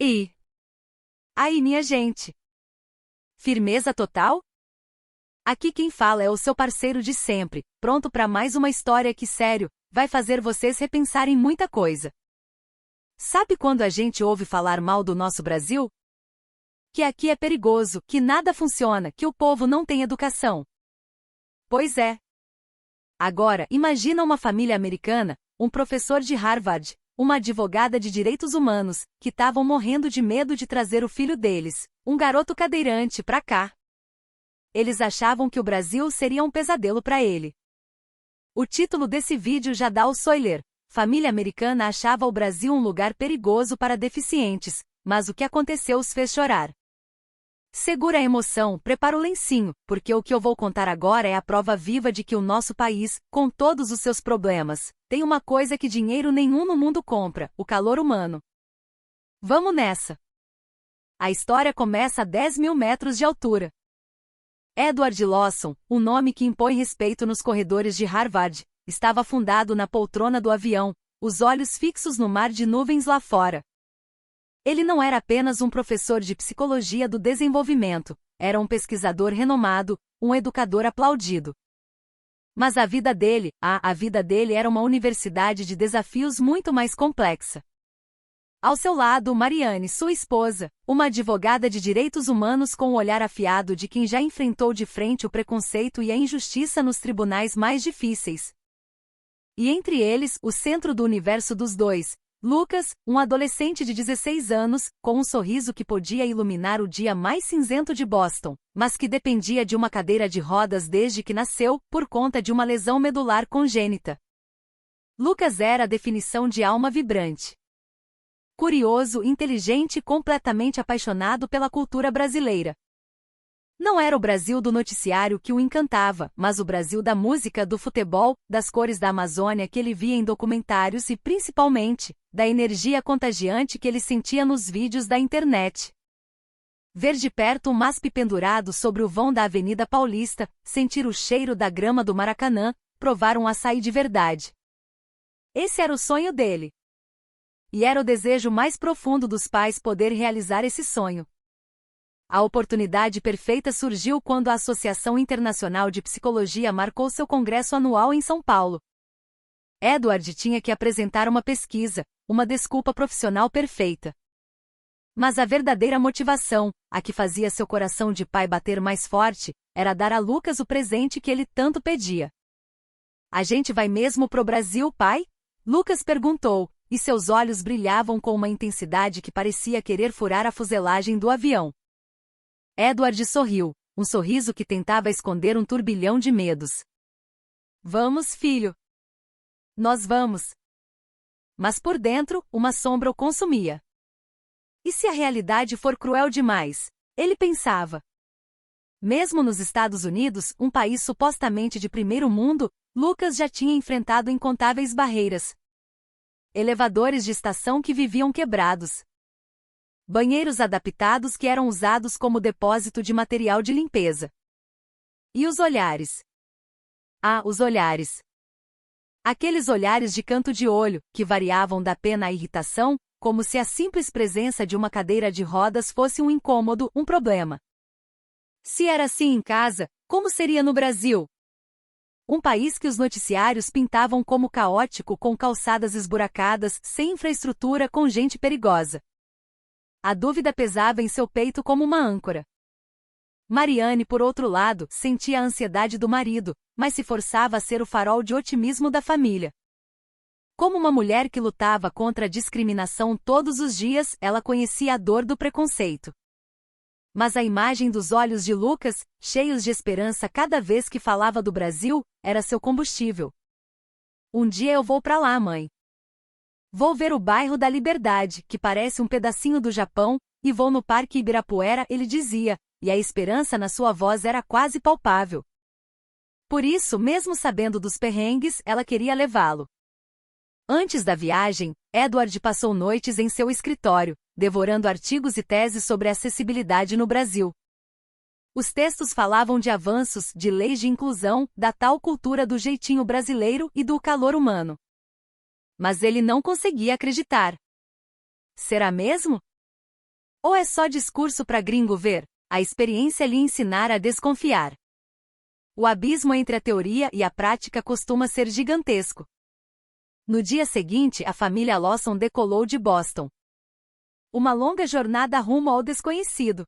E aí, minha gente? Firmeza total? Aqui quem fala é o seu parceiro de sempre, pronto para mais uma história que, sério, vai fazer vocês repensarem muita coisa. Sabe quando a gente ouve falar mal do nosso Brasil? Que aqui é perigoso, que nada funciona, que o povo não tem educação. Pois é. Agora, imagina uma família americana, um professor de Harvard, uma advogada de direitos humanos, que estavam morrendo de medo de trazer o filho deles, um garoto cadeirante, para cá. Eles achavam que o Brasil seria um pesadelo para ele. O título desse vídeo já dá o spoiler. Família americana achava o Brasil um lugar perigoso para deficientes, mas o que aconteceu os fez chorar. Segura a emoção, prepara o lencinho, porque o que eu vou contar agora é a prova viva de que o nosso país, com todos os seus problemas, tem uma coisa que dinheiro nenhum no mundo compra: o calor humano. Vamos nessa! A história começa a 10.000 metros de altura. Edward Lawson, um nome que impõe respeito nos corredores de Harvard, estava afundado na poltrona do avião, os olhos fixos no mar de nuvens lá fora. Ele não era apenas um professor de psicologia do desenvolvimento, era um pesquisador renomado, um educador aplaudido. Mas a vida dele era uma universidade de desafios muito mais complexa. Ao seu lado, Marianne, sua esposa, uma advogada de direitos humanos com o olhar afiado de quem já enfrentou de frente o preconceito e a injustiça nos tribunais mais difíceis. E entre eles, o centro do universo dos dois, Lucas, um adolescente de 16 anos, com um sorriso que podia iluminar o dia mais cinzento de Boston, mas que dependia de uma cadeira de rodas desde que nasceu, por conta de uma lesão medular congênita. Lucas era a definição de alma vibrante. Curioso, inteligente e completamente apaixonado pela cultura brasileira. Não era o Brasil do noticiário que o encantava, mas o Brasil da música, do futebol, das cores da Amazônia que ele via em documentários e, principalmente, da energia contagiante que ele sentia nos vídeos da internet. Ver de perto um MASP pendurado sobre o vão da Avenida Paulista, sentir o cheiro da grama do Maracanã, provar um açaí de verdade. Esse era o sonho dele. E era o desejo mais profundo dos pais poder realizar esse sonho. A oportunidade perfeita surgiu quando a Associação Internacional de Psicologia marcou seu congresso anual em São Paulo. Edward tinha que apresentar uma pesquisa, uma desculpa profissional perfeita. Mas a verdadeira motivação, a que fazia seu coração de pai bater mais forte, era dar a Lucas o presente que ele tanto pedia. "A gente vai mesmo pro Brasil, pai?" Lucas perguntou, e seus olhos brilhavam com uma intensidade que parecia querer furar a fuselagem do avião. Edward sorriu, um sorriso que tentava esconder um turbilhão de medos. "Vamos, filho. Nós vamos." Mas por dentro, uma sombra o consumia. E se a realidade for cruel demais? Ele pensava. Mesmo nos Estados Unidos, um país supostamente de primeiro mundo, Lucas já tinha enfrentado incontáveis barreiras. Elevadores de estação que viviam quebrados. Banheiros adaptados que eram usados como depósito de material de limpeza. E os olhares? Os olhares. Aqueles olhares de canto de olho, que variavam da pena à irritação, como se a simples presença de uma cadeira de rodas fosse um incômodo, um problema. Se era assim em casa, como seria no Brasil? Um país que os noticiários pintavam como caótico, com calçadas esburacadas, sem infraestrutura, com gente perigosa. A dúvida pesava em seu peito como uma âncora. Marianne, por outro lado, sentia a ansiedade do marido, mas se forçava a ser o farol de otimismo da família. Como uma mulher que lutava contra a discriminação todos os dias, ela conhecia a dor do preconceito. Mas a imagem dos olhos de Lucas, cheios de esperança cada vez que falava do Brasil, era seu combustível. "Um dia eu vou pra lá, mãe. Vou ver o bairro da Liberdade, que parece um pedacinho do Japão, e vou no Parque Ibirapuera", ele dizia, e a esperança na sua voz era quase palpável. Por isso, mesmo sabendo dos perrengues, ela queria levá-lo. Antes da viagem, Edward passou noites em seu escritório, devorando artigos e teses sobre acessibilidade no Brasil. Os textos falavam de avanços, de leis de inclusão, da tal cultura do jeitinho brasileiro e do calor humano. Mas ele não conseguia acreditar. Será mesmo? Ou é só discurso pra gringo ver? A experiência lhe ensinar a desconfiar. O abismo entre a teoria e a prática costuma ser gigantesco. No dia seguinte, a família Lawson decolou de Boston. Uma longa jornada rumo ao desconhecido.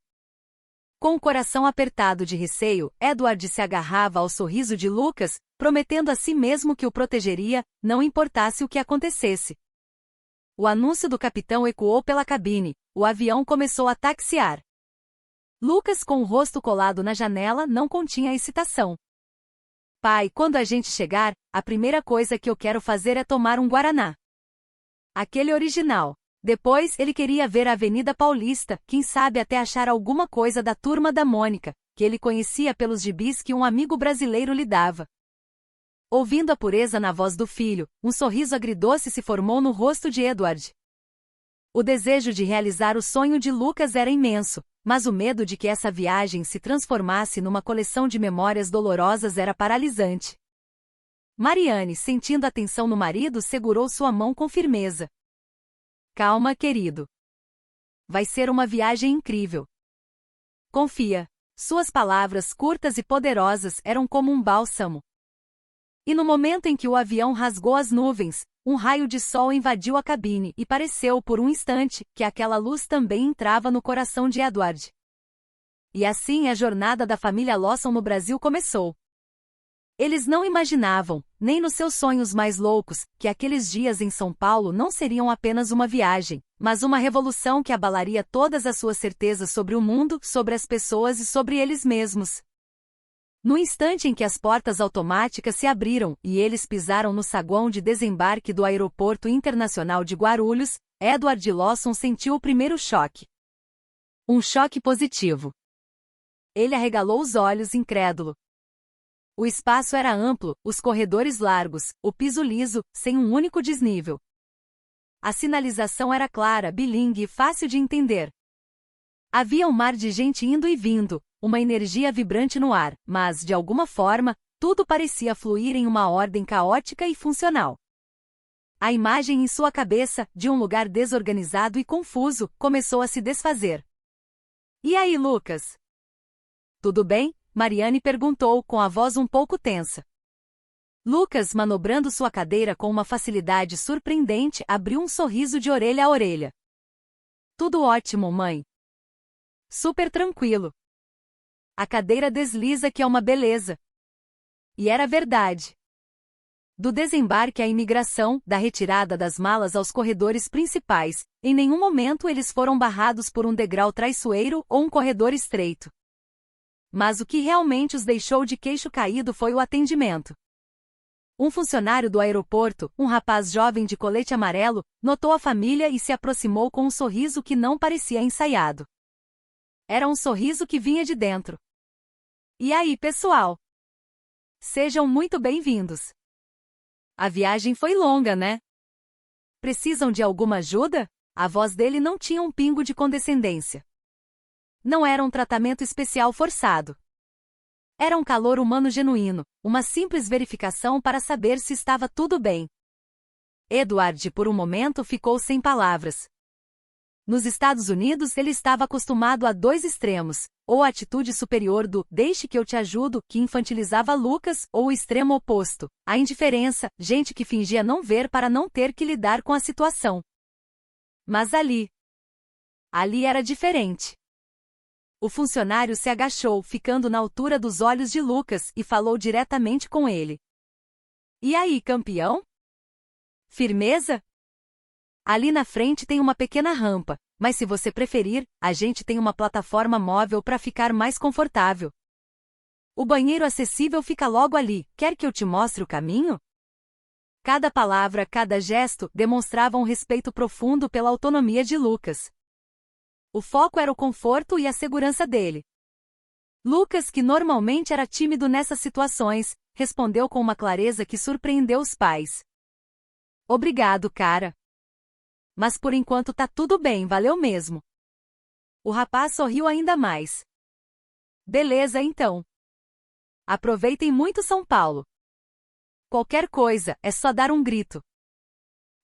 Com o coração apertado de receio, Edward se agarrava ao sorriso de Lucas, prometendo a si mesmo que o protegeria, não importasse o que acontecesse. O anúncio do capitão ecoou pela cabine, o avião começou a taxiar. Lucas, com o rosto colado na janela, não continha excitação. Pai, quando a gente chegar, a primeira coisa que eu quero fazer é tomar um guaraná. Aquele original. Depois, ele queria ver a Avenida Paulista, quem sabe até achar alguma coisa da Turma da Mônica, que ele conhecia pelos gibis que um amigo brasileiro lhe dava. Ouvindo a pureza na voz do filho, um sorriso agridoce se formou no rosto de Edward. O desejo de realizar o sonho de Lucas era imenso, mas o medo de que essa viagem se transformasse numa coleção de memórias dolorosas era paralisante. Mariane, sentindo a tensão no marido, segurou sua mão com firmeza. Calma, querido. Vai ser uma viagem incrível. Confia. Suas palavras curtas e poderosas eram como um bálsamo. E no momento em que o avião rasgou as nuvens, um raio de sol invadiu a cabine e pareceu por um instante que aquela luz também entrava no coração de Edward. E assim a jornada da família Lawson no Brasil começou. Eles não imaginavam, nem nos seus sonhos mais loucos, que aqueles dias em São Paulo não seriam apenas uma viagem, mas uma revolução que abalaria todas as suas certezas sobre o mundo, sobre as pessoas e sobre eles mesmos. No instante em que as portas automáticas se abriram e eles pisaram no saguão de desembarque do Aeroporto Internacional de Guarulhos, Edward Lawson sentiu o primeiro choque. Um choque positivo. Ele arregalou os olhos incrédulo. O espaço era amplo, os corredores largos, o piso liso, sem um único desnível. A sinalização era clara, bilíngue e fácil de entender. Havia um mar de gente indo e vindo, uma energia vibrante no ar, mas, de alguma forma, tudo parecia fluir em uma ordem caótica e funcional. A imagem em sua cabeça, de um lugar desorganizado e confuso, começou a se desfazer. E aí, Lucas? Tudo bem? Mariane perguntou com a voz um pouco tensa. Lucas, manobrando sua cadeira com uma facilidade surpreendente, abriu um sorriso de orelha a orelha. Tudo ótimo, mãe. Super tranquilo. A cadeira desliza que é uma beleza. E era verdade. Do desembarque à imigração, da retirada das malas aos corredores principais, em nenhum momento eles foram barrados por um degrau traiçoeiro ou um corredor estreito. Mas o que realmente os deixou de queixo caído foi o atendimento. Um funcionário do aeroporto, um rapaz jovem de colete amarelo, notou a família e se aproximou com um sorriso que não parecia ensaiado. Era um sorriso que vinha de dentro. E aí, pessoal? Sejam muito bem-vindos. A viagem foi longa, né? Precisam de alguma ajuda? A voz dele não tinha um pingo de condescendência. Não era um tratamento especial forçado. Era um calor humano genuíno, uma simples verificação para saber se estava tudo bem. Edward, por um momento, ficou sem palavras. Nos Estados Unidos, ele estava acostumado a dois extremos, ou a atitude superior do "deixe que eu te ajudo", que infantilizava Lucas, ou o extremo oposto, a indiferença, gente que fingia não ver para não ter que lidar com a situação. Mas ali era diferente. O funcionário se agachou, ficando na altura dos olhos de Lucas, e falou diretamente com ele. E aí, campeão? Firmeza? Ali na frente tem uma pequena rampa, mas se você preferir, a gente tem uma plataforma móvel para ficar mais confortável. O banheiro acessível fica logo ali, quer que eu te mostre o caminho? Cada palavra, cada gesto, demonstrava um respeito profundo pela autonomia de Lucas. O foco era o conforto e a segurança dele. Lucas, que normalmente era tímido nessas situações, respondeu com uma clareza que surpreendeu os pais. Obrigado, cara. Mas por enquanto tá tudo bem, valeu mesmo. O rapaz sorriu ainda mais. Beleza, então. Aproveitem muito São Paulo. Qualquer coisa, é só dar um grito.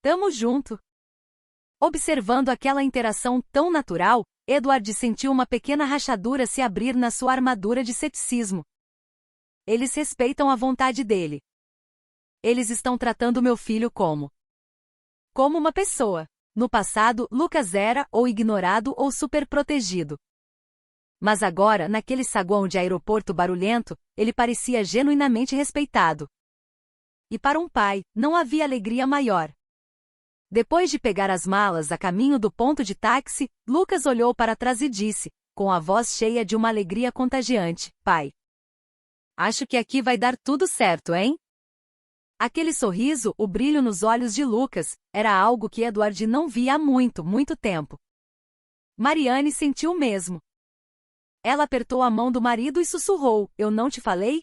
Tamo junto. Observando aquela interação tão natural, Edward sentiu uma pequena rachadura se abrir na sua armadura de ceticismo. Eles respeitam a vontade dele. Eles estão tratando meu filho como uma pessoa. No passado, Lucas era ou ignorado ou superprotegido. Mas agora, naquele saguão de aeroporto barulhento, ele parecia genuinamente respeitado. E para um pai, não havia alegria maior. Depois de pegar as malas a caminho do ponto de táxi, Lucas olhou para trás e disse, com a voz cheia de uma alegria contagiante, pai. Acho que aqui vai dar tudo certo, hein? Aquele sorriso, o brilho nos olhos de Lucas, era algo que Edward não via há muito, muito tempo. Mariane sentiu o mesmo. Ela apertou a mão do marido e sussurrou, eu não te falei?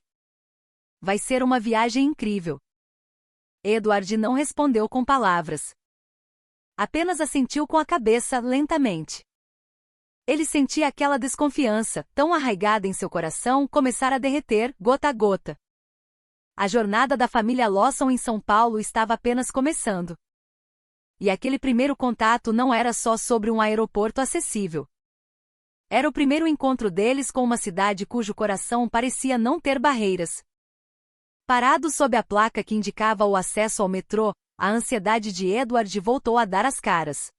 Vai ser uma viagem incrível. Edward não respondeu com palavras. Apenas assentiu com a cabeça, lentamente. Ele sentia aquela desconfiança, tão arraigada em seu coração, começar a derreter, gota a gota. A jornada da família Lawson em São Paulo estava apenas começando. E aquele primeiro contato não era só sobre um aeroporto acessível. Era o primeiro encontro deles com uma cidade cujo coração parecia não ter barreiras. Parado sob a placa que indicava o acesso ao metrô, a ansiedade de Edward voltou a dar as caras.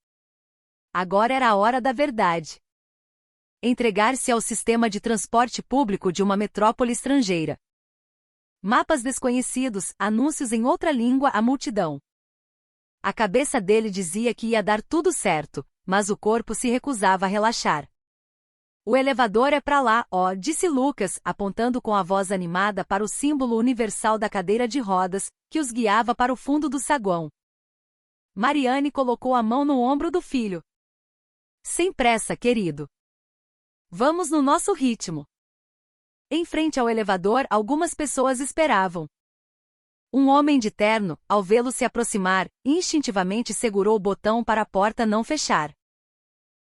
Agora era a hora da verdade. Entregar-se ao sistema de transporte público de uma metrópole estrangeira. Mapas desconhecidos, anúncios em outra língua à multidão. A cabeça dele dizia que ia dar tudo certo, mas o corpo se recusava a relaxar. O elevador é pra lá, ó, disse Lucas, apontando com a voz animada para o símbolo universal da cadeira de rodas, que os guiava para o fundo do saguão. Mariane colocou a mão no ombro do filho. Sem pressa, querido. Vamos no nosso ritmo. Em frente ao elevador, algumas pessoas esperavam. Um homem de terno, ao vê-lo se aproximar, instintivamente segurou o botão para a porta não fechar.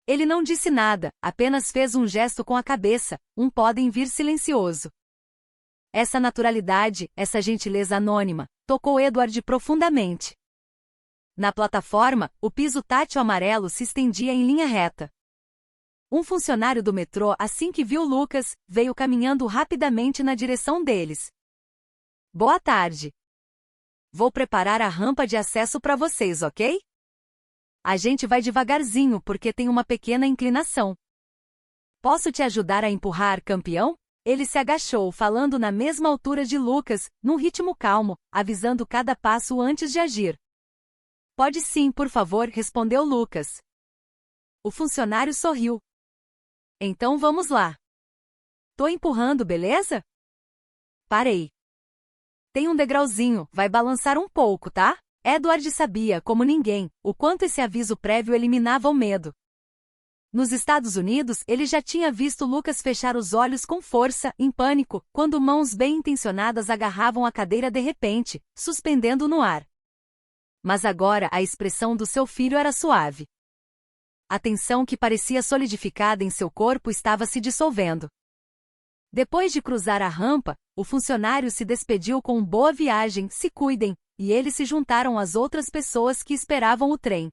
Ele não disse nada, apenas fez um gesto com a cabeça, podem vir silencioso. Essa naturalidade, essa gentileza anônima, tocou Edward profundamente. Na plataforma, o piso tátil amarelo se estendia em linha reta. Um funcionário do metrô, assim que viu Lucas, veio caminhando rapidamente na direção deles. Boa tarde. Vou preparar a rampa de acesso para vocês, ok? A gente vai devagarzinho porque tem uma pequena inclinação. Posso te ajudar a empurrar, campeão? Ele se agachou, falando na mesma altura de Lucas, num ritmo calmo, avisando cada passo antes de agir. Pode sim, por favor, respondeu Lucas. O funcionário sorriu. Então vamos lá. Tô empurrando, beleza? Parei. Tem um degrauzinho, vai balançar um pouco, tá? Edward sabia, como ninguém, o quanto esse aviso prévio eliminava o medo. Nos Estados Unidos, ele já tinha visto Lucas fechar os olhos com força, em pânico, quando mãos bem-intencionadas agarravam a cadeira de repente, suspendendo no ar. Mas agora a expressão do seu filho era suave. A tensão que parecia solidificada em seu corpo estava se dissolvendo. Depois de cruzar a rampa, o funcionário se despediu com boa viagem, se cuidem, e eles se juntaram às outras pessoas que esperavam o trem.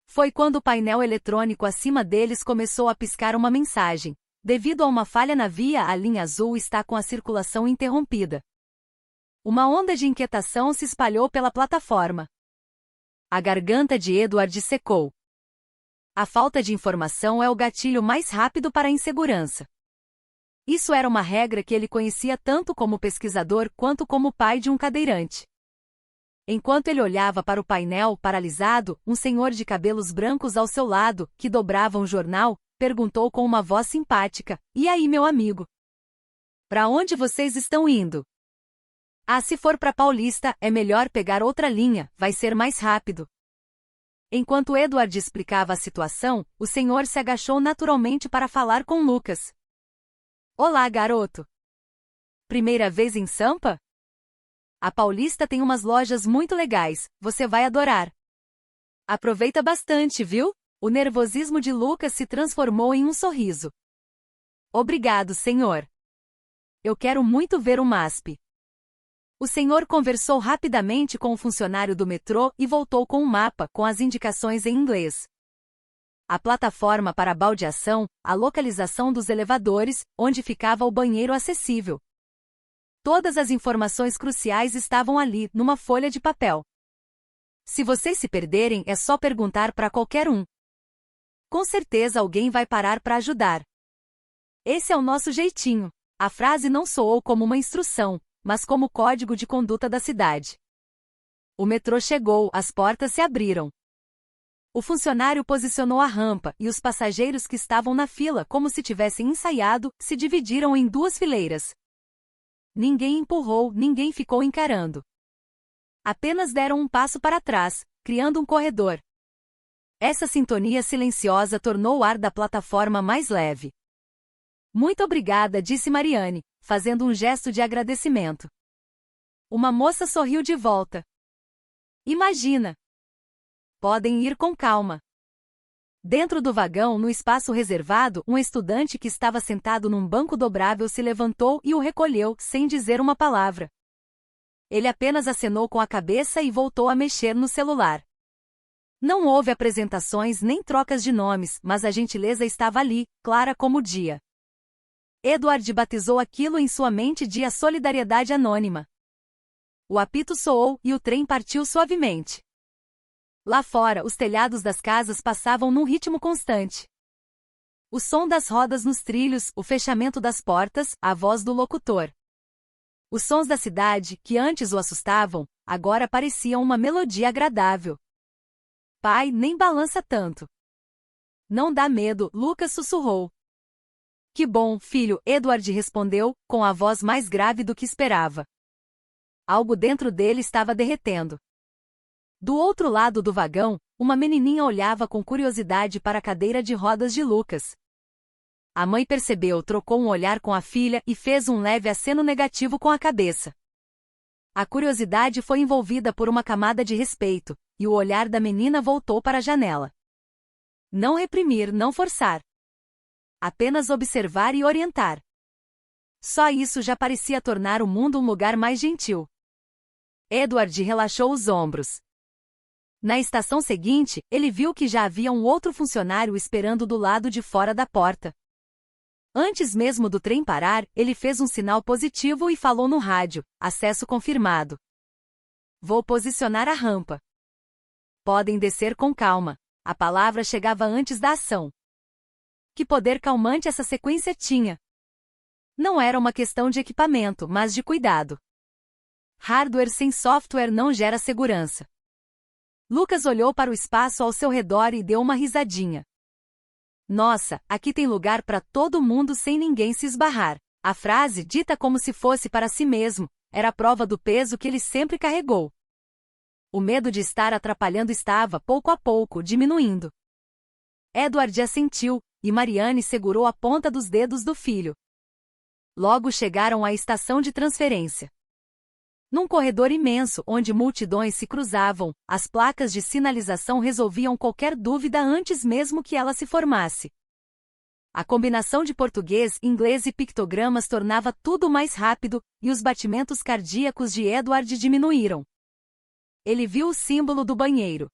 Foi quando o painel eletrônico acima deles começou a piscar uma mensagem. Devido a uma falha na via, a linha azul está com a circulação interrompida. Uma onda de inquietação se espalhou pela plataforma. A garganta de Edward secou. A falta de informação é o gatilho mais rápido para a insegurança. Isso era uma regra que ele conhecia tanto como pesquisador quanto como pai de um cadeirante. Enquanto ele olhava para o painel, paralisado, um senhor de cabelos brancos ao seu lado, que dobrava um jornal, perguntou com uma voz simpática, e aí, meu amigo? Para onde vocês estão indo? Ah, se for para Paulista, é melhor pegar outra linha, vai ser mais rápido. Enquanto Edward explicava a situação, o senhor se agachou naturalmente para falar com Lucas. Olá, garoto. Primeira vez em Sampa? A Paulista tem umas lojas muito legais, você vai adorar. Aproveita bastante, viu? O nervosismo de Lucas se transformou em um sorriso. Obrigado, senhor. Eu quero muito ver o MASP. O senhor conversou rapidamente com o funcionário do metrô e voltou com um mapa com as indicações em inglês. a plataforma para baldeação, a localização dos elevadores, onde ficava o banheiro acessível. Todas as informações cruciais estavam ali, numa folha de papel. Se vocês se perderem, é só perguntar para qualquer um. Com certeza alguém vai parar para ajudar. Esse é o nosso jeitinho. A frase não soou como uma instrução, mas como código de conduta da cidade. O metrô chegou, as portas se abriram. O funcionário posicionou a rampa e os passageiros que estavam na fila, como se tivessem ensaiado, se dividiram em duas fileiras. Ninguém empurrou, ninguém ficou encarando. Apenas deram um passo para trás, criando um corredor. Essa sintonia silenciosa tornou o ar da plataforma mais leve. Muito obrigada, disse Mariane, fazendo um gesto de agradecimento. Uma moça sorriu de volta. Imagina! Podem ir com calma. Dentro do vagão, no espaço reservado, um estudante que estava sentado num banco dobrável se levantou e o recolheu, sem dizer uma palavra. Ele apenas acenou com a cabeça e voltou a mexer no celular. Não houve apresentações nem trocas de nomes, mas a gentileza estava ali, clara como o dia. Edward batizou aquilo em sua mente de a solidariedade anônima. O apito soou e o trem partiu suavemente. Lá fora, os telhados das casas passavam num ritmo constante. O som das rodas nos trilhos, o fechamento das portas, a voz do locutor. Os sons da cidade, que antes o assustavam, agora pareciam uma melodia agradável. Pai, nem balança tanto. Não dá medo, Lucas sussurrou. Que bom, filho, Edward respondeu, com a voz mais grave do que esperava. Algo dentro dele estava derretendo. Do outro lado do vagão, uma menininha olhava com curiosidade para a cadeira de rodas de Lucas. A mãe percebeu, trocou um olhar com a filha e fez um leve aceno negativo com a cabeça. A curiosidade foi envolvida por uma camada de respeito, e o olhar da menina voltou para a janela. Não reprimir, não forçar. Apenas observar e orientar. Só isso já parecia tornar o mundo um lugar mais gentil. Edward relaxou os ombros. Na estação seguinte, ele viu que já havia um outro funcionário esperando do lado de fora da porta. Antes mesmo do trem parar, ele fez um sinal positivo e falou no rádio: acesso confirmado. Vou posicionar a rampa. Podem descer com calma. A palavra chegava antes da ação. Que poder calmante essa sequência tinha! Não era uma questão de equipamento, mas de cuidado. Hardware sem software não gera segurança. Lucas olhou para o espaço ao seu redor e deu uma risadinha. Nossa, aqui tem lugar para todo mundo sem ninguém se esbarrar. A frase, dita como se fosse para si mesmo, era a prova do peso que ele sempre carregou. O medo de estar atrapalhando estava, pouco a pouco, diminuindo. Edward assentiu, e Mariane segurou a ponta dos dedos do filho. Logo chegaram à estação de transferência. Num corredor imenso, onde multidões se cruzavam, as placas de sinalização resolviam qualquer dúvida antes mesmo que ela se formasse. A combinação de português, inglês e pictogramas tornava tudo mais rápido, e os batimentos cardíacos de Edward diminuíram. Ele viu o símbolo do banheiro.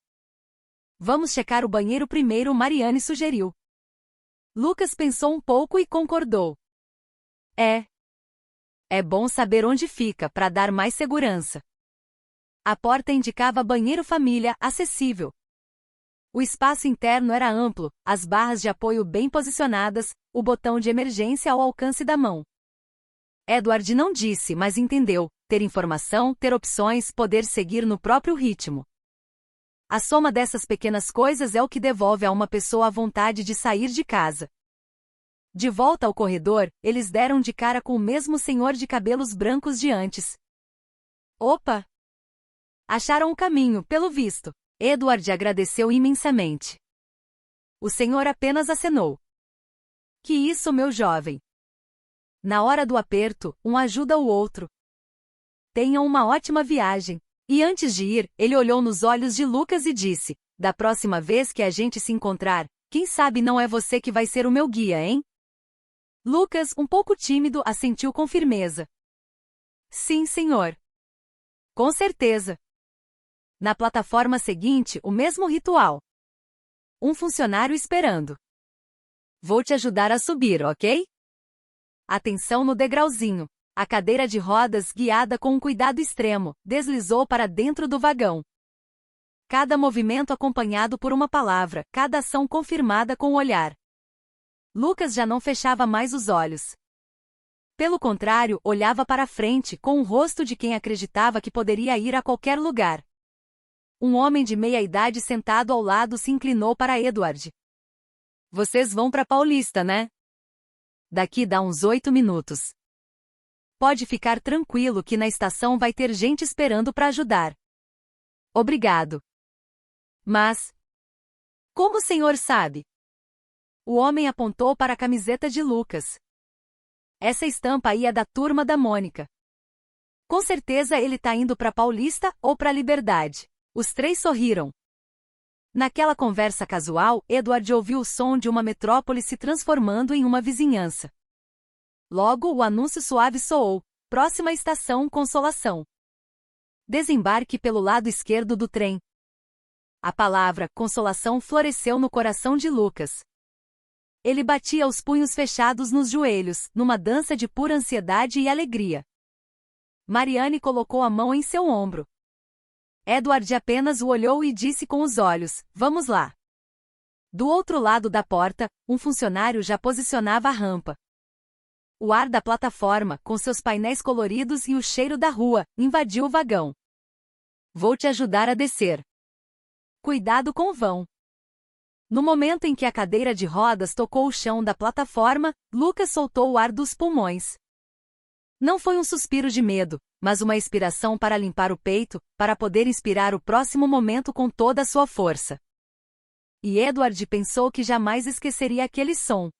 Vamos checar o banheiro primeiro, Mariane sugeriu. Lucas pensou um pouco e concordou. É bom saber onde fica, para dar mais segurança. A porta indicava banheiro família, acessível. O espaço interno era amplo, as barras de apoio bem posicionadas, o botão de emergência ao alcance da mão. Edward não disse, mas entendeu: ter informação, ter opções, poder seguir no próprio ritmo. A soma dessas pequenas coisas é o que devolve a uma pessoa a vontade de sair de casa. De volta ao corredor, eles deram de cara com o mesmo senhor de cabelos brancos de antes. Opa! Acharam o caminho, pelo visto. Edward agradeceu imensamente. O senhor apenas acenou. Que isso, meu jovem! Na hora do aperto, um ajuda o outro. Tenham uma ótima viagem. E antes de ir, ele olhou nos olhos de Lucas e disse: da próxima vez que a gente se encontrar, quem sabe não é você que vai ser o meu guia, hein? Lucas, um pouco tímido, assentiu com firmeza. Sim, senhor. Com certeza. Na plataforma seguinte, o mesmo ritual. um funcionário esperando. Vou te ajudar a subir, ok? Atenção no degrauzinho. A cadeira de rodas, guiada com um cuidado extremo, deslizou para dentro do vagão. Cada movimento acompanhado por uma palavra, cada ação confirmada com o olhar. Lucas já não fechava mais os olhos. Pelo contrário, olhava para frente, com o rosto de quem acreditava que poderia ir a qualquer lugar. Um homem de meia-idade sentado ao lado se inclinou para Edward. Vocês vão para Paulista, né? Daqui dá uns 8 minutos. Pode ficar tranquilo que na estação vai ter gente esperando para ajudar. Obrigado. Mas... como o senhor sabe? O homem apontou para a camiseta de Lucas. Essa estampa aí é da turma da Mônica. Com certeza ele tá indo para Paulista ou para Liberdade. Os três sorriram. Naquela conversa casual, Edward ouviu o som de uma metrópole se transformando em uma vizinhança. Logo, o anúncio suave soou: próxima estação Consolação. Desembarque pelo lado esquerdo do trem. A palavra Consolação floresceu no coração de Lucas. Ele batia os punhos fechados nos joelhos, numa dança de pura ansiedade e alegria. Mariane colocou a mão em seu ombro. Edward apenas o olhou e disse com os olhos: vamos lá. Do outro lado da porta, um funcionário já posicionava a rampa. O ar da plataforma, com seus painéis coloridos e o cheiro da rua, invadiu o vagão. Vou te ajudar a descer. Cuidado com o vão. No momento em que a cadeira de rodas tocou o chão da plataforma, Lucas soltou o ar dos pulmões. Não foi um suspiro de medo, mas uma expiração para limpar o peito, para poder inspirar o próximo momento com toda a sua força. E Edward pensou que jamais esqueceria aquele som.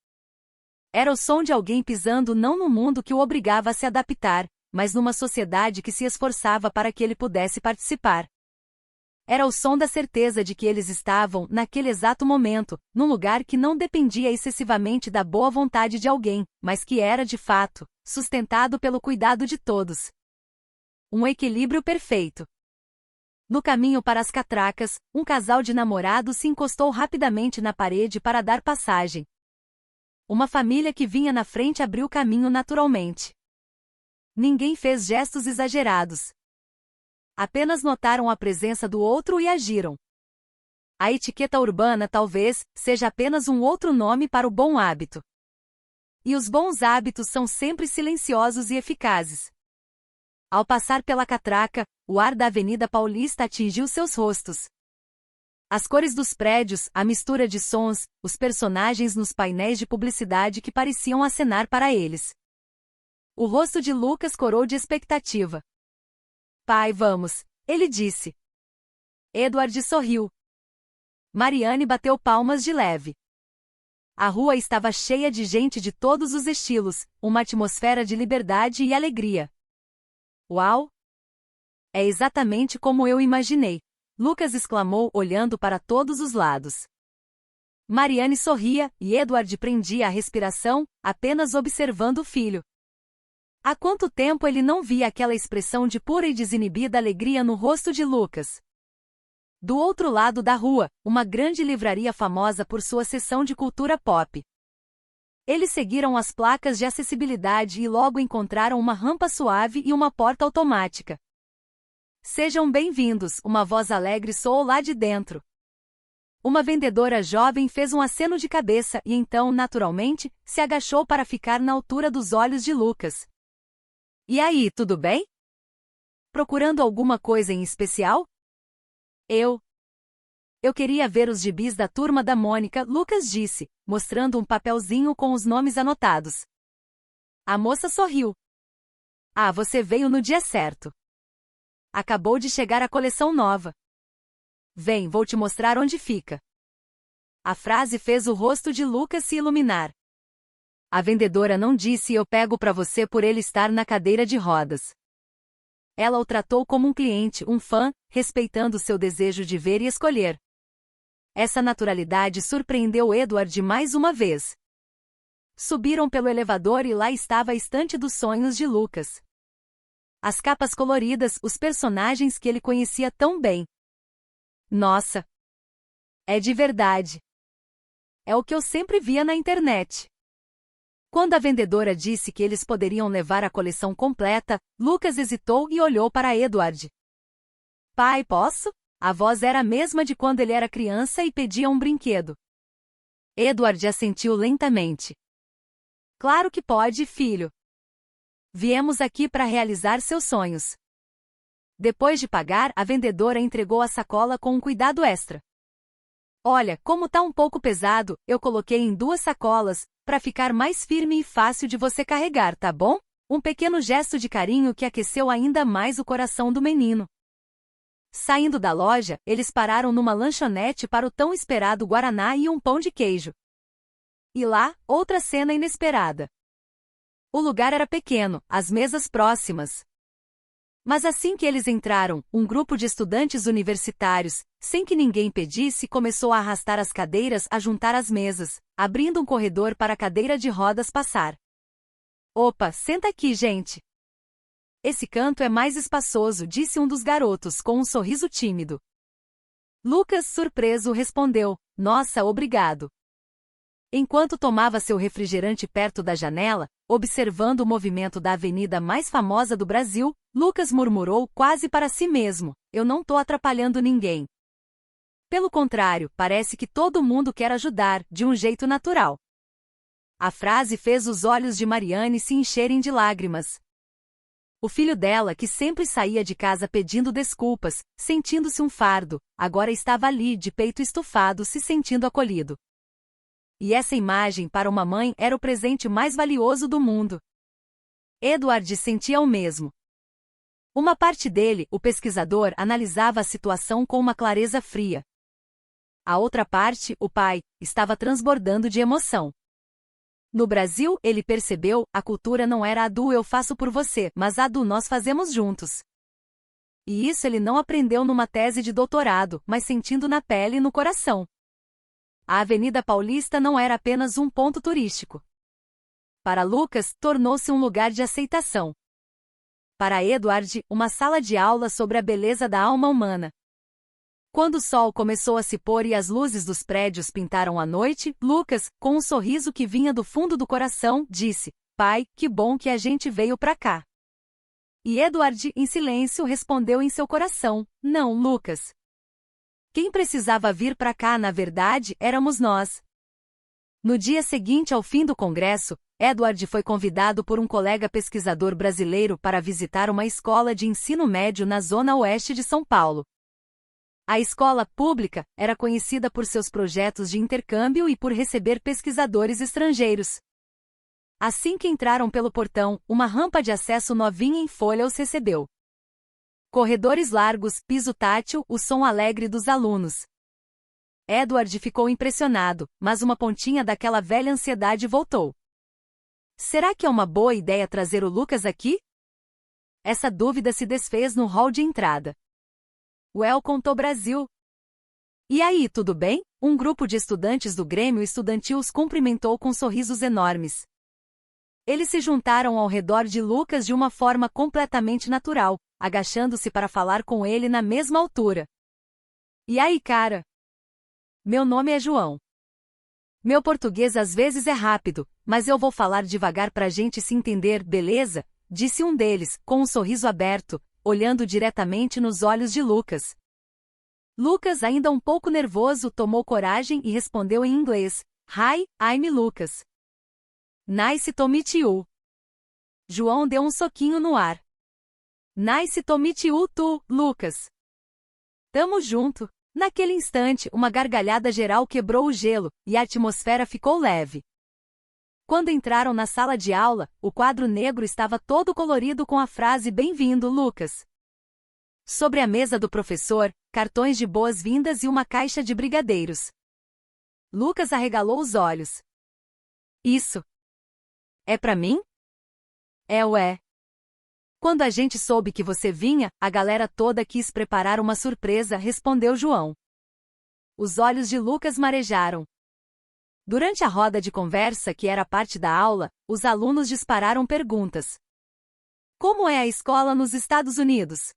Era o som de alguém pisando não no mundo que o obrigava a se adaptar, mas numa sociedade que se esforçava para que ele pudesse participar. Era o som da certeza de que eles estavam, naquele exato momento, num lugar que não dependia excessivamente da boa vontade de alguém, mas que era, de fato, sustentado pelo cuidado de todos. Um equilíbrio perfeito. No caminho para as catracas, um casal de namorados se encostou rapidamente na parede para dar passagem. Uma família que vinha na frente abriu caminho naturalmente. Ninguém fez gestos exagerados. Apenas notaram a presença do outro e agiram. A etiqueta urbana talvez seja apenas um outro nome para o bom hábito. E os bons hábitos são sempre silenciosos e eficazes. Ao passar pela catraca, o ar da Avenida Paulista atingiu seus rostos. As cores dos prédios, a mistura de sons, os personagens nos painéis de publicidade que pareciam acenar para eles. O rosto de Lucas corou de expectativa. Pai, vamos, ele disse. Edward sorriu. Mariane bateu palmas de leve. A rua estava cheia de gente de todos os estilos, uma atmosfera de liberdade e alegria. Uau! É exatamente como eu imaginei, Lucas exclamou olhando para todos os lados. Mariane sorria, e Edward prendia a respiração, apenas observando o filho. Há quanto tempo ele não via aquela expressão de pura e desinibida alegria no rosto de Lucas? Do outro lado da rua, uma grande livraria famosa por sua seção de cultura pop. Eles seguiram as placas de acessibilidade e logo encontraram uma rampa suave e uma porta automática. Sejam bem-vindos, uma voz alegre soou lá de dentro. Uma vendedora jovem fez um aceno de cabeça e então, naturalmente, se agachou para ficar na altura dos olhos de Lucas. E aí, tudo bem? Procurando alguma coisa em especial? Eu queria ver os gibis da turma da Mônica, Lucas disse, mostrando um papelzinho com os nomes anotados. A moça sorriu. Ah, você veio no dia certo. Acabou de chegar a coleção nova. Vem, vou te mostrar onde fica. A frase fez o rosto de Lucas se iluminar. A vendedora não disse eu pego para você por ele estar na cadeira de rodas. Ela o tratou como um cliente, um fã, respeitando seu desejo de ver e escolher. Essa naturalidade surpreendeu Edward mais uma vez. Subiram pelo elevador e lá estava a estante dos sonhos de Lucas. As capas coloridas, os personagens que ele conhecia tão bem. Nossa! É de verdade. É o que eu sempre via na internet. Quando a vendedora disse que eles poderiam levar a coleção completa, Lucas hesitou e olhou para Edward. Pai, posso? A voz era a mesma de quando ele era criança e pedia um brinquedo. Edward assentiu lentamente. Claro que pode, filho. Viemos aqui para realizar seus sonhos. Depois de pagar, a vendedora entregou a sacola com um cuidado extra. Olha, como tá um pouco pesado, eu coloquei em 2 sacolas, para ficar mais firme e fácil de você carregar, tá bom? Um pequeno gesto de carinho que aqueceu ainda mais o coração do menino. Saindo da loja, eles pararam numa lanchonete para o tão esperado guaraná e um pão de queijo. E lá, outra cena inesperada. O lugar era pequeno, as mesas próximas. Mas assim que eles entraram, um grupo de estudantes universitários, sem que ninguém pedisse, começou a arrastar as cadeiras a juntar as mesas, abrindo um corredor para a cadeira de rodas passar. Opa, senta aqui, gente. Esse canto é mais espaçoso, disse um dos garotos com um sorriso tímido. Lucas, surpreso, respondeu, nossa, obrigado. Enquanto tomava seu refrigerante perto da janela, observando o movimento da avenida mais famosa do Brasil, Lucas murmurou quase para si mesmo, eu não tô atrapalhando ninguém. Pelo contrário, parece que todo mundo quer ajudar, de um jeito natural. A frase fez os olhos de Mariane se encherem de lágrimas. O filho dela, que sempre saía de casa pedindo desculpas, sentindo-se um fardo, agora estava ali de peito estufado se sentindo acolhido. E essa imagem para uma mãe era o presente mais valioso do mundo. Edward sentia o mesmo. Uma parte dele, o pesquisador, analisava a situação com uma clareza fria. A outra parte, o pai, estava transbordando de emoção. No Brasil, ele percebeu, a cultura não era a do eu faço por você, mas a do nós fazemos juntos. E isso ele não aprendeu numa tese de doutorado, mas sentindo na pele e no coração. A Avenida Paulista não era apenas um ponto turístico. Para Lucas, tornou-se um lugar de aceitação. Para Edward, uma sala de aula sobre a beleza da alma humana. Quando o sol começou a se pôr e as luzes dos prédios pintaram a noite, Lucas, com um sorriso que vinha do fundo do coração, disse, pai, que bom que a gente veio pra cá. E Edward, em silêncio, respondeu em seu coração, não, Lucas. Quem precisava vir pra cá, na verdade, éramos nós. No dia seguinte ao fim do congresso, Edward foi convidado por um colega pesquisador brasileiro para visitar uma escola de ensino médio na zona oeste de São Paulo. A escola pública era conhecida por seus projetos de intercâmbio e por receber pesquisadores estrangeiros. Assim que entraram pelo portão, uma rampa de acesso novinha em folha os recebeu. Corredores largos, piso tátil, o som alegre dos alunos. Edward ficou impressionado, mas uma pontinha daquela velha ansiedade voltou. Será que é uma boa ideia trazer o Lucas aqui? Essa dúvida se desfez no hall de entrada. Welcome to Brasil. E aí, tudo bem? Um grupo de estudantes do Grêmio Estudantil os cumprimentou com sorrisos enormes. Eles se juntaram ao redor de Lucas de uma forma completamente natural, agachando-se para falar com ele na mesma altura. E aí, cara? Meu nome é João. Meu português às vezes é rápido, mas eu vou falar devagar pra gente se entender, beleza? Disse um deles, com um sorriso aberto, olhando diretamente nos olhos de Lucas. Lucas, ainda um pouco nervoso, tomou coragem e respondeu em inglês, Hi, I'm Lucas. Nice to meet you. João deu um soquinho no ar. Nice to meet you too, Lucas. Tamo junto. Naquele instante, uma gargalhada geral quebrou o gelo, e a atmosfera ficou leve. Quando entraram na sala de aula, o quadro negro estava todo colorido com a frase Bem-vindo, Lucas. Sobre a mesa do professor, cartões de boas-vindas e uma caixa de brigadeiros. Lucas arregalou os olhos. Isso. É pra mim? É, ué. Quando a gente soube que você vinha, a galera toda quis preparar uma surpresa, respondeu João. Os olhos de Lucas marejaram. Durante a roda de conversa que era parte da aula, os alunos dispararam perguntas. Como é a escola nos Estados Unidos?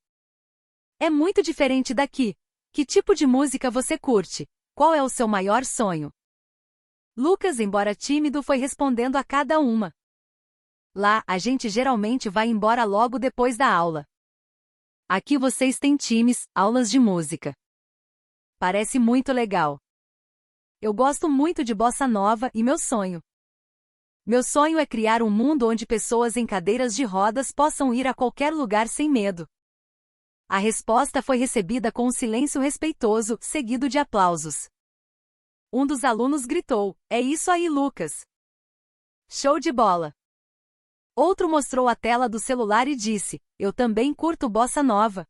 É muito diferente daqui. Que tipo de música você curte? Qual é o seu maior sonho? Lucas, embora tímido, foi respondendo a cada uma. Lá, a gente geralmente vai embora logo depois da aula. Aqui vocês têm times, aulas de música. Parece muito legal. Eu gosto muito de bossa nova e meu sonho é criar um mundo onde pessoas em cadeiras de rodas possam ir a qualquer lugar sem medo. A resposta foi recebida com um silêncio respeitoso, seguido de aplausos. Um dos alunos gritou: "É isso aí, Lucas! Show de bola!" Outro mostrou a tela do celular e disse: "Eu também curto bossa nova."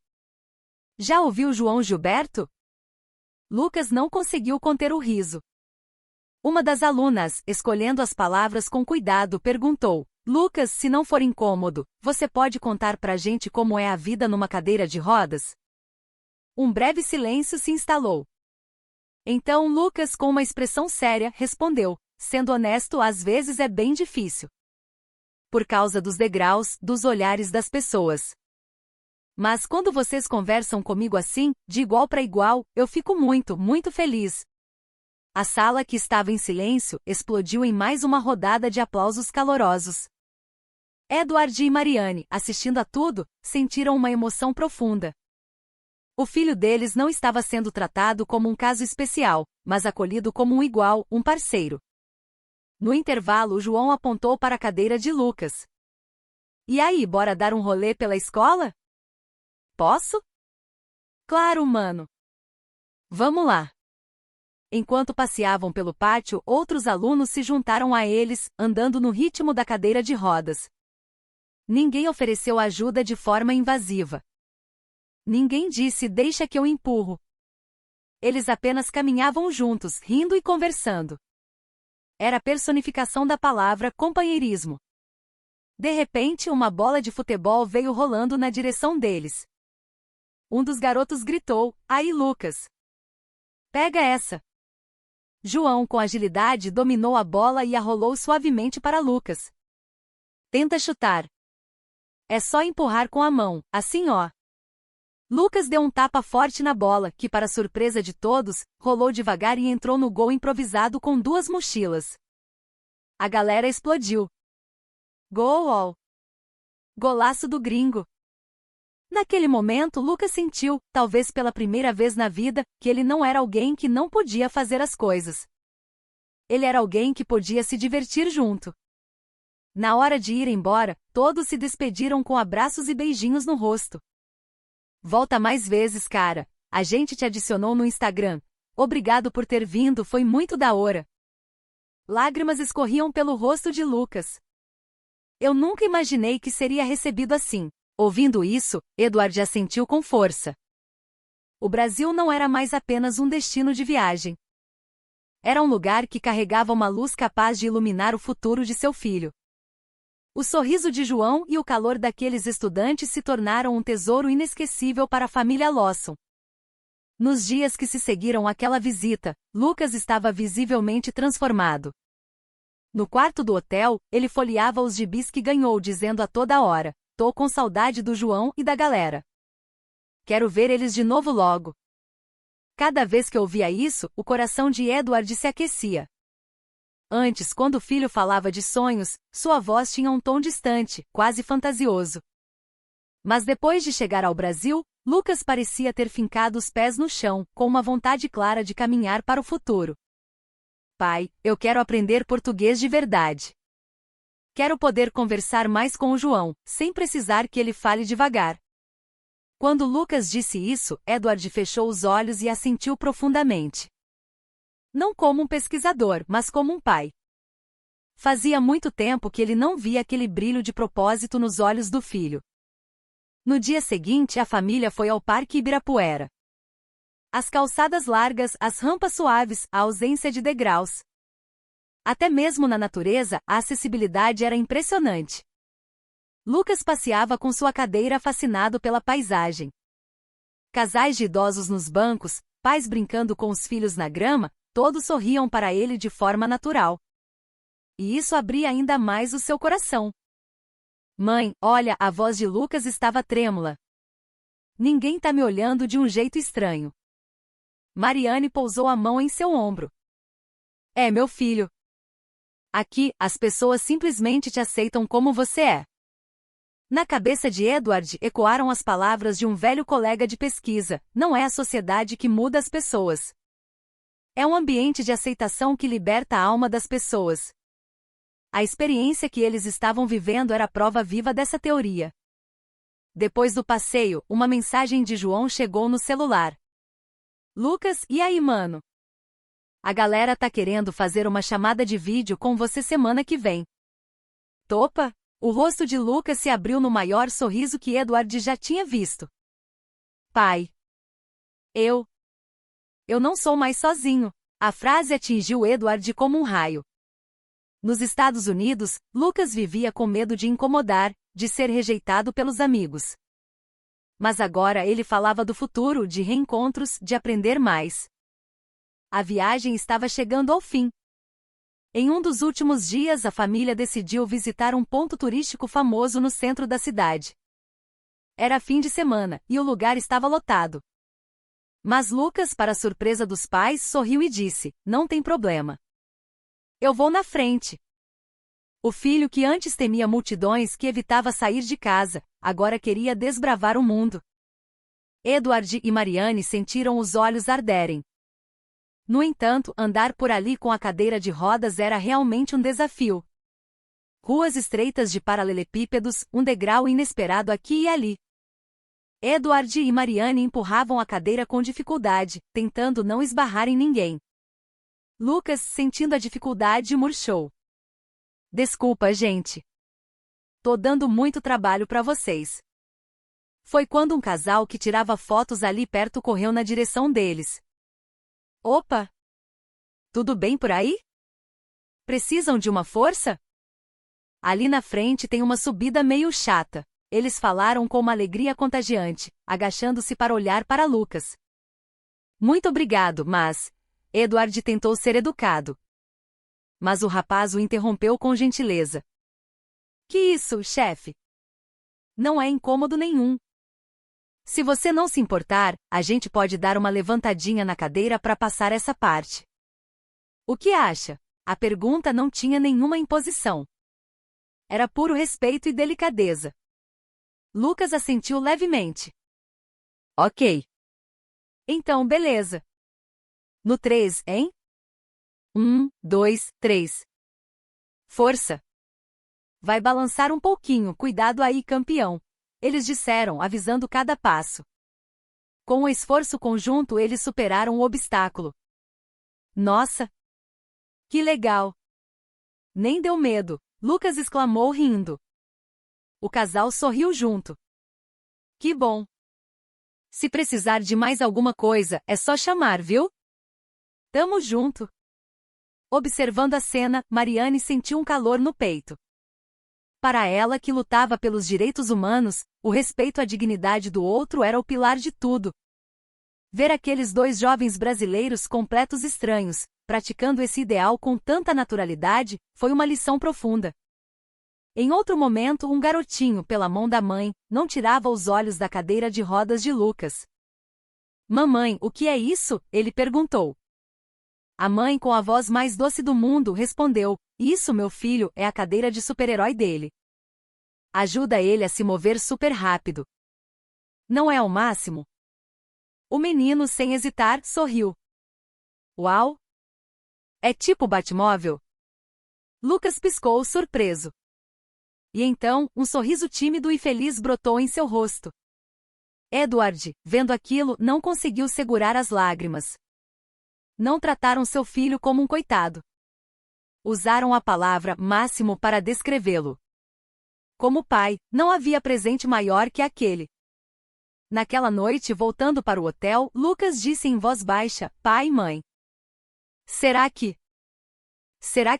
Já ouviu João Gilberto? Lucas não conseguiu conter o riso. Uma das alunas, escolhendo as palavras com cuidado, perguntou: "Lucas, se não for incômodo, você pode contar pra gente como é a vida numa cadeira de rodas?" Um breve silêncio se instalou. Então Lucas, com uma expressão séria, respondeu: "Sendo honesto, às vezes é bem difícil. Por causa dos degraus, dos olhares das pessoas. Mas quando vocês conversam comigo assim, de igual para igual, eu fico muito, muito feliz." A sala, que estava em silêncio, explodiu em mais uma rodada de aplausos calorosos. Edward e Mariane, assistindo a tudo, sentiram uma emoção profunda. O filho deles não estava sendo tratado como um caso especial, mas acolhido como um igual, um parceiro. No intervalo, João apontou para a cadeira de Lucas. "E aí, bora dar um rolê pela escola?" "Posso?" "Claro, mano. Vamos lá." Enquanto passeavam pelo pátio, outros alunos se juntaram a eles, andando no ritmo da cadeira de rodas. Ninguém ofereceu ajuda de forma invasiva. Ninguém disse: "Deixa que eu empurro." Eles apenas caminhavam juntos, rindo e conversando. Era a personificação da palavra companheirismo. De repente, uma bola de futebol veio rolando na direção deles. Um dos garotos gritou: "Aí, Lucas! Pega essa!" João, com agilidade, dominou a bola e a rolou suavemente para Lucas. "Tenta chutar. É só empurrar com a mão, assim ó." Lucas deu um tapa forte na bola, que, para surpresa de todos, rolou devagar e entrou no gol improvisado com duas mochilas. A galera explodiu. "Gol! Golaço do gringo!" Naquele momento, Lucas sentiu, talvez pela primeira vez na vida, que ele não era alguém que não podia fazer as coisas. Ele era alguém que podia se divertir junto. Na hora de ir embora, todos se despediram com abraços e beijinhos no rosto. "Volta mais vezes, cara. A gente te adicionou no Instagram. Obrigado por ter vindo, foi muito da hora." Lágrimas escorriam pelo rosto de Lucas. "Eu nunca imaginei que seria recebido assim." Ouvindo isso, Edward assentiu com força. O Brasil não era mais apenas um destino de viagem. Era um lugar que carregava uma luz capaz de iluminar o futuro de seu filho. O sorriso de João e o calor daqueles estudantes se tornaram um tesouro inesquecível para a família Lawson. Nos dias que se seguiram àquela visita, Lucas estava visivelmente transformado. No quarto do hotel, ele folheava os gibis que ganhou, dizendo a toda hora: "Tô com saudade do João e da galera. Quero ver eles de novo logo." Cada vez que ouvia isso, o coração de Edward se aquecia. Antes, quando o filho falava de sonhos, sua voz tinha um tom distante, quase fantasioso. Mas depois de chegar ao Brasil, Lucas parecia ter fincado os pés no chão, com uma vontade clara de caminhar para o futuro. "Pai, eu quero aprender português de verdade. Quero poder conversar mais com o João, sem precisar que ele fale devagar." Quando Lucas disse isso, Edward fechou os olhos e assentiu profundamente. Não como um pesquisador, mas como um pai. Fazia muito tempo que ele não via aquele brilho de propósito nos olhos do filho. No dia seguinte, a família foi ao Parque Ibirapuera. As calçadas largas, as rampas suaves, a ausência de degraus. Até mesmo na natureza, a acessibilidade era impressionante. Lucas passeava com sua cadeira fascinado pela paisagem. Casais de idosos nos bancos, pais brincando com os filhos na grama, todos sorriam para ele de forma natural. E isso abria ainda mais o seu coração. "Mãe, olha", a voz de Lucas estava trêmula. "Ninguém tá me olhando de um jeito estranho." Mariane pousou a mão em seu ombro. "É meu filho, Aqui, as pessoas simplesmente te aceitam como você é. Na cabeça de Edward ecoaram as palavras de um velho colega de pesquisa: não é a sociedade que muda as pessoas. É um ambiente de aceitação que liberta a alma das pessoas. A experiência que eles estavam vivendo era a prova viva dessa teoria. Depois do passeio, uma mensagem de João chegou no celular. Lucas, e aí, mano? A galera tá querendo fazer uma chamada de vídeo com você semana que vem. Topa? O rosto de Lucas se abriu no maior sorriso que Edward já tinha visto. Pai. Eu não sou mais sozinho. A frase atingiu Edward como um raio. Nos Estados Unidos, Lucas vivia com medo de incomodar, de ser rejeitado pelos amigos. Mas agora ele falava do futuro, de reencontros, de aprender mais. A viagem estava chegando ao fim. Em um dos últimos dias, a família decidiu visitar um ponto turístico famoso no centro da cidade. Era fim de semana, e o lugar estava lotado. Mas Lucas, para surpresa dos pais, sorriu e disse: não tem problema. Eu vou na frente. O filho que antes temia multidões, que evitava sair de casa, agora queria desbravar o mundo. Edward e Marianne sentiram os olhos arderem. No entanto, andar por ali com a cadeira de rodas era realmente um desafio. Ruas estreitas de paralelepípedos, um degrau inesperado aqui e ali. Edward e Marianne empurravam a cadeira com dificuldade, tentando não esbarrar em ninguém. Lucas, sentindo a dificuldade, murchou. Desculpa, gente. Tô dando muito trabalho pra vocês. Foi quando um casal que tirava fotos ali perto correu na direção deles. Opa! Tudo bem por aí? Precisam de uma força? Ali na frente tem uma subida meio chata. Eles falaram com uma alegria contagiante, agachando-se para olhar para Lucas. Muito obrigado, mas... Edward tentou ser educado. Mas o rapaz o interrompeu com gentileza. Que isso, chefe? Não é incômodo nenhum. Se você não se importar, a gente pode dar uma levantadinha na cadeira para passar essa parte. O que acha? A pergunta não tinha nenhuma imposição. Era puro respeito e delicadeza. Lucas assentiu levemente. Ok. Então, beleza. No 3, hein? 1, 2, 3. Força! Vai balançar um pouquinho, cuidado aí, campeão. Eles disseram, avisando cada passo. Com o esforço conjunto, eles superaram o obstáculo. Nossa! Que legal! Nem deu medo, Lucas exclamou rindo. O casal sorriu junto. Que bom! Se precisar de mais alguma coisa, é só chamar, viu? Tamo junto! Observando a cena, Marianne sentiu um calor no peito. Para ela, que lutava pelos direitos humanos, o respeito à dignidade do outro era o pilar de tudo. Ver aqueles dois jovens brasileiros completos estranhos, praticando esse ideal com tanta naturalidade, foi uma lição profunda. Em outro momento, um garotinho, pela mão da mãe, não tirava os olhos da cadeira de rodas de Lucas. Mamãe, o que é isso? Ele perguntou. A mãe, com a voz mais doce do mundo, respondeu: isso, meu filho, é a cadeira de super-herói dele. Ajuda ele a se mover super rápido. Não é ao máximo? O menino, sem hesitar, sorriu. Uau! É tipo Batmóvel? Lucas piscou surpreso. E então, um sorriso tímido e feliz brotou em seu rosto. Edward, vendo aquilo, não conseguiu segurar as lágrimas. Não trataram seu filho como um coitado. Usaram a palavra máximo para descrevê-lo. Como pai, não havia presente maior que aquele. Naquela noite, voltando para o hotel, Lucas disse em voz baixa: pai e mãe. Será que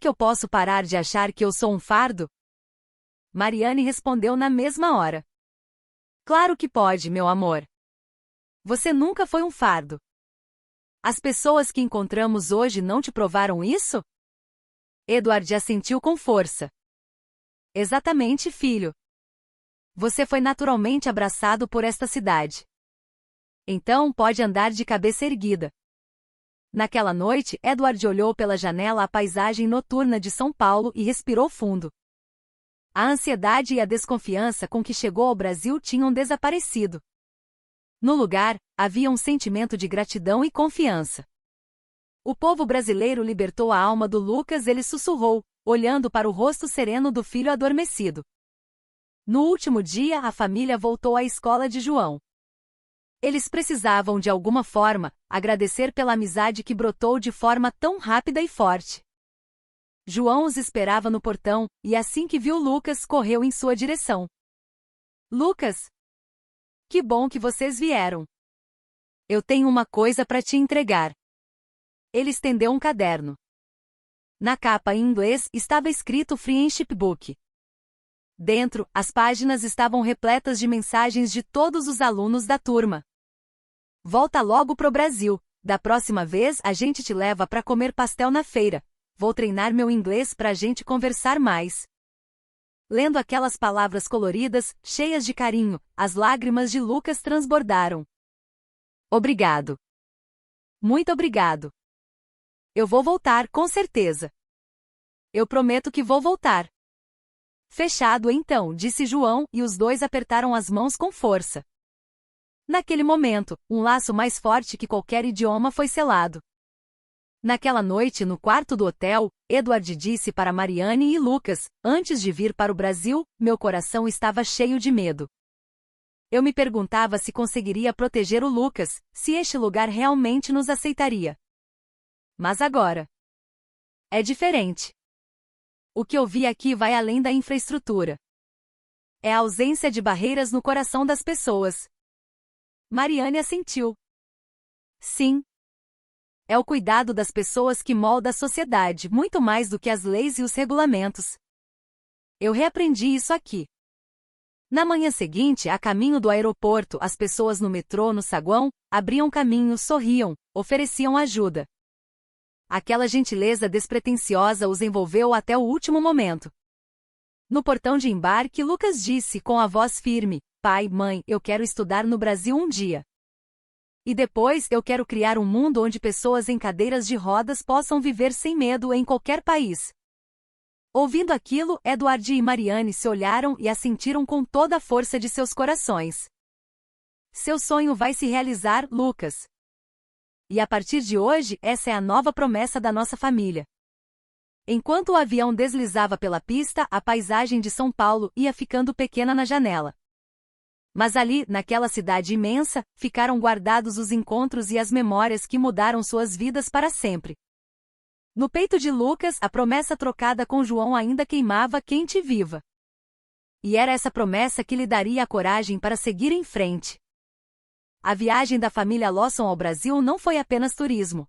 eu posso parar de achar que eu sou um fardo? Marianne respondeu na mesma hora. Claro que pode, meu amor. Você nunca foi um fardo. As pessoas que encontramos hoje não te provaram isso? Edward assentiu com força. Exatamente, filho. Você foi naturalmente abraçado por esta cidade. Então pode andar de cabeça erguida. Naquela noite, Edward olhou pela janela a paisagem noturna de São Paulo e respirou fundo. A ansiedade e a desconfiança com que chegou ao Brasil tinham desaparecido. No lugar, havia um sentimento de gratidão e confiança. O povo brasileiro libertou a alma do Lucas, ele sussurrou, olhando para o rosto sereno do filho adormecido. No último dia, a família voltou à escola de João. Eles precisavam, de alguma forma, agradecer pela amizade que brotou de forma tão rápida e forte. João os esperava no portão, e assim que viu Lucas, correu em sua direção. Lucas! Que bom que vocês vieram. Eu tenho uma coisa para te entregar. Ele estendeu um caderno. Na capa em inglês estava escrito Friendship Book. Dentro, as páginas estavam repletas de mensagens de todos os alunos da turma. Volta logo pro Brasil. Da próxima vez a gente te leva para comer pastel na feira. Vou treinar meu inglês para a gente conversar mais. Lendo aquelas palavras coloridas, cheias de carinho, as lágrimas de Lucas transbordaram. Obrigado. Muito obrigado. Eu vou voltar, com certeza. Eu prometo que vou voltar. Fechado então, disse João, e os dois apertaram as mãos com força. Naquele momento, um laço mais forte que qualquer idioma foi selado. Naquela noite, no quarto do hotel, Edward disse para Mariane e Lucas, antes de vir para o Brasil, meu coração estava cheio de medo. Eu me perguntava se conseguiria proteger o Lucas, se este lugar realmente nos aceitaria. Mas agora é diferente. O que eu vi aqui vai além da infraestrutura. É a ausência de barreiras no coração das pessoas. Mariane assentiu. Sim. É o cuidado das pessoas que molda a sociedade, muito mais do que as leis e os regulamentos. Eu reaprendi isso aqui. Na manhã seguinte, a caminho do aeroporto, as pessoas no metrô, no saguão, abriam caminho, sorriam, ofereciam ajuda. Aquela gentileza despretensiosa os envolveu até o último momento. No portão de embarque, Lucas disse com a voz firme, pai, mãe, eu quero estudar no Brasil um dia. E depois, eu quero criar um mundo onde pessoas em cadeiras de rodas possam viver sem medo em qualquer país. Ouvindo aquilo, Edward e Mariane se olharam e assentiram com toda a força de seus corações. Seu sonho vai se realizar, Lucas. E a partir de hoje, essa é a nova promessa da nossa família. Enquanto o avião deslizava pela pista, a paisagem de São Paulo ia ficando pequena na janela. Mas ali, naquela cidade imensa, ficaram guardados os encontros e as memórias que mudaram suas vidas para sempre. No peito de Lucas, a promessa trocada com João ainda queimava quente e viva. E era essa promessa que lhe daria a coragem para seguir em frente. A viagem da família Lawson ao Brasil não foi apenas turismo.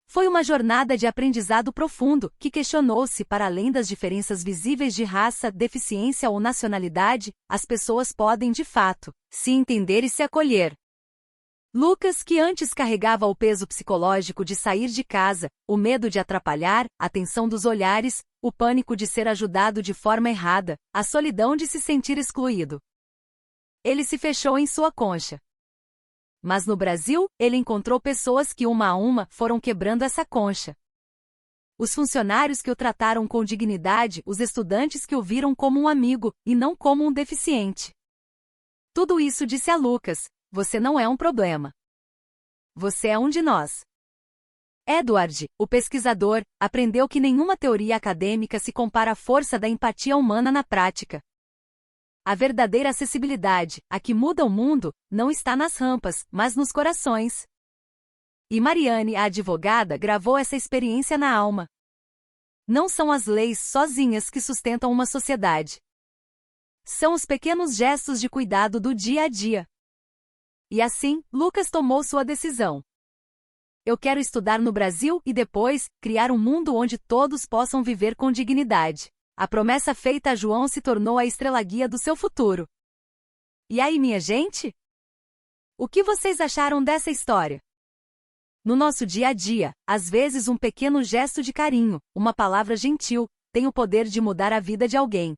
Foi uma jornada de aprendizado profundo, que questionou-se para além das diferenças visíveis de raça, deficiência ou nacionalidade, as pessoas podem de fato se entender e se acolher. Lucas, que antes carregava o peso psicológico de sair de casa, o medo de atrapalhar, a tensão dos olhares, o pânico de ser ajudado de forma errada, a solidão de se sentir excluído. Ele se fechou em sua concha. Mas no Brasil, ele encontrou pessoas que uma a uma foram quebrando essa concha. Os funcionários que o trataram com dignidade, os estudantes que o viram como um amigo, e não como um deficiente. Tudo isso disse a Lucas, você não é um problema. Você é um de nós. Edward, o pesquisador, aprendeu que nenhuma teoria acadêmica se compara à força da empatia humana na prática. A verdadeira acessibilidade, a que muda o mundo, não está nas rampas, mas nos corações. E Mariane, a advogada, gravou essa experiência na alma. Não são as leis sozinhas que sustentam uma sociedade. São os pequenos gestos de cuidado do dia a dia. E assim, Lucas tomou sua decisão. Eu quero estudar no Brasil e depois, criar um mundo onde todos possam viver com dignidade. A promessa feita a João se tornou a estrela-guia do seu futuro. E aí, minha gente? O que vocês acharam dessa história? No nosso dia a dia, às vezes um pequeno gesto de carinho, uma palavra gentil, tem o poder de mudar a vida de alguém.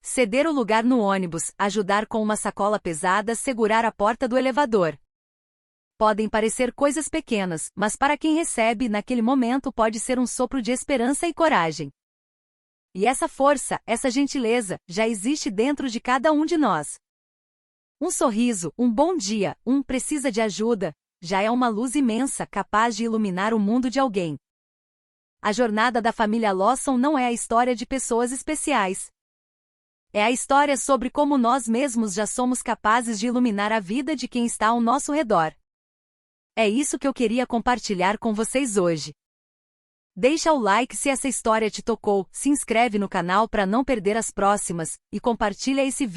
Ceder o lugar no ônibus, ajudar com uma sacola pesada, segurar a porta do elevador. Podem parecer coisas pequenas, mas para quem recebe naquele momento pode ser um sopro de esperança e coragem. E essa força, essa gentileza, já existe dentro de cada um de nós. Um sorriso, um bom dia, um precisa de ajuda, já é uma luz imensa capaz de iluminar o mundo de alguém. A jornada da família Lawson não é a história de pessoas especiais. É a história sobre como nós mesmos já somos capazes de iluminar a vida de quem está ao nosso redor. É isso que eu queria compartilhar com vocês hoje. Deixa o like se essa história te tocou, se inscreve no canal para não perder as próximas, e compartilha esse vídeo.